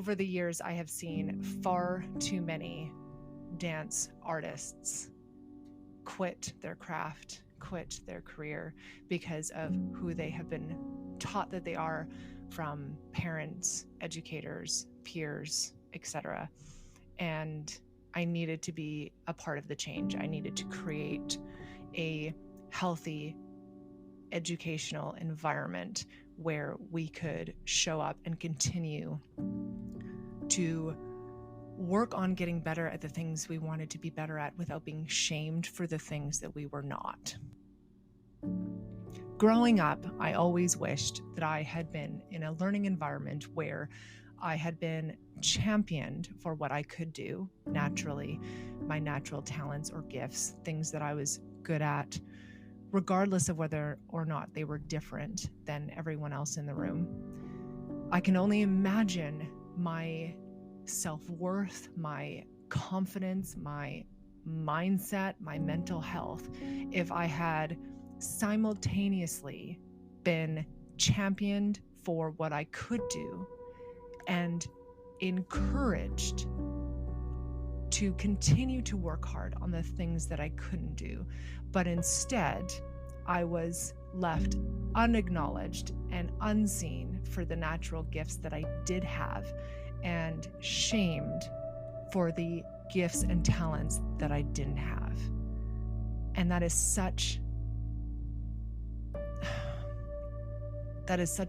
over the years, I have seen far too many dance artists quit their craft, quit their career because of who they have been taught that they are from parents, educators, peers, etc. And I needed to be a part of the change. I needed to create a healthy educational environment where we could show up and continue to work on getting better at the things we wanted to be better at without being shamed for the things that we were not. Growing up, I always wished that I had been in a learning environment where I had been championed for what I could do naturally, my natural talents or gifts, things that I was good at, regardless of whether or not they were different than everyone else in the room. I can only imagine my self-worth, my confidence, my mindset, my mental health, if I had simultaneously been championed for what I could do and encouraged to continue to work hard on the things that I couldn't do. But instead, I was left unacknowledged and unseen for the natural gifts that I did have and shamed for the gifts and talents that I didn't have. And that is such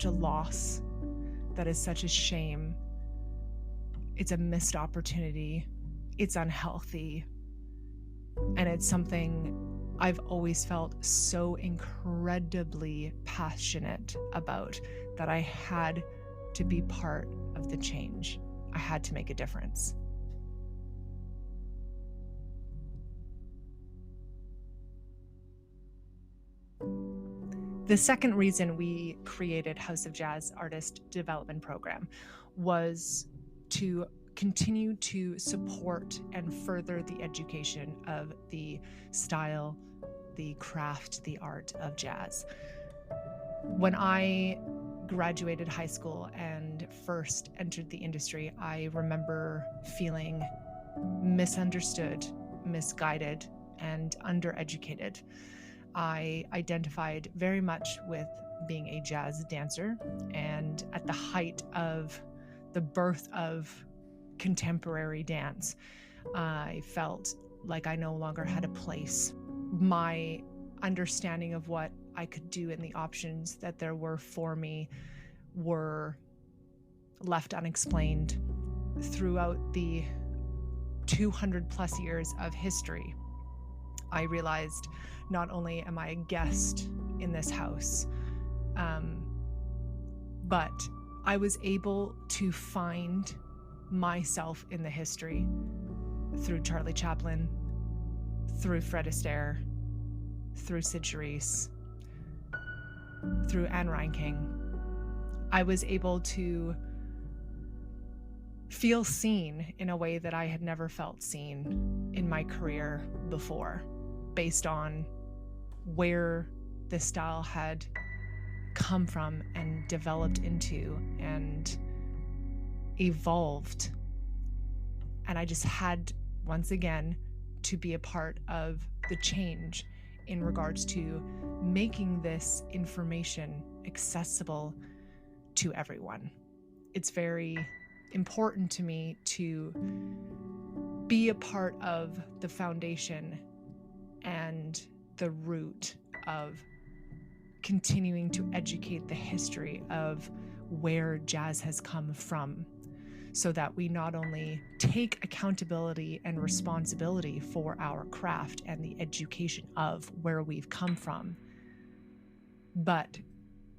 a loss. That is such a shame. It's a missed opportunity. It's unhealthy. And it's something I've always felt so incredibly passionate about, that I had to be part of the change. I had to make a difference. The second reason we created House of Jazz Artist Development Program was to continue to support and further the education of the style, the craft, the art of jazz. When I graduated high school and first entered the industry, I remember feeling misunderstood, misguided, and undereducated. I identified very much with being a jazz dancer, and at the height of the birth of contemporary dance, I felt like I no longer had a place. My understanding of what I could do and the options that there were for me were left unexplained throughout the 200 plus years of history. I realized not only am I a guest in this house, but I was able to find myself in the history through Charlie Chaplin, through Fred Astaire, through Sid Charisse, through Anne Reinking. I was able to feel seen in a way that I had never felt seen in my career before, based on where the style had come from and developed into and evolved. And I just had, once again, to be a part of the change in regards to making this information accessible to everyone. It's very important to me to be a part of the foundation and the root of continuing to educate the history of where jazz has come from, so that we not only take accountability and responsibility for our craft and the education of where we've come from, but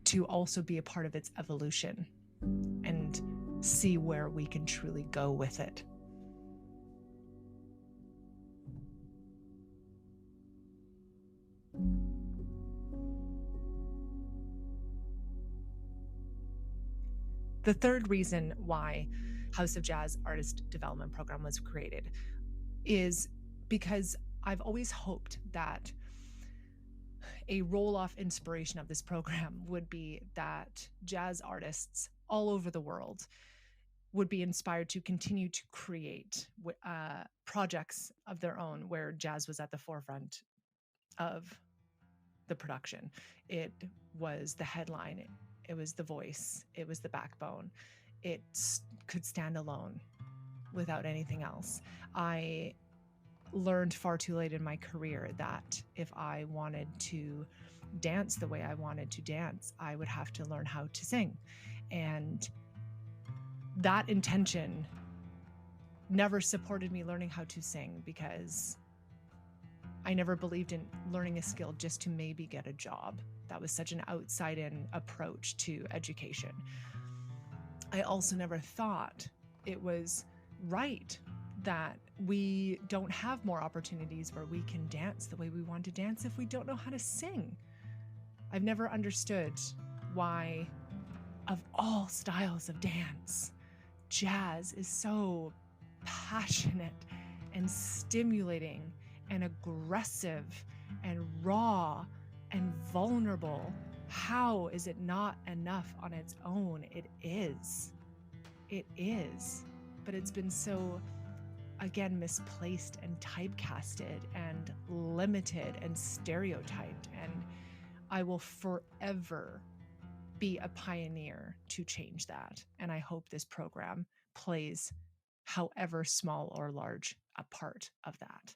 to also be a part of its evolution and see where we can truly go with it. The third reason why House of Jazz Artist Development Program was created is because I've always hoped that a roll-off inspiration of this program would be that jazz artists all over the world would be inspired to continue to create projects of their own where jazz was at the forefront of the production. It was the headline, it was the voice, it was the backbone. It could stand alone without anything else. I learned far too late in my career that if I wanted to dance the way I wanted to dance, I would have to learn how to sing. And that intention never supported me learning how to sing because I never believed in learning a skill just to maybe get a job. That was such an outside-in approach to education. I also never thought it was right that we don't have more opportunities where we can dance the way we want to dance if we don't know how to sing. I've never understood why, of all styles of dance, jazz is so passionate and stimulating and aggressive and raw and vulnerable. How is it not enough on its own? It is. It is. But it's been so, again, misplaced and typecasted and limited and stereotyped. And I will forever be a pioneer to change that. And I hope this program plays, however small or large, a part of that.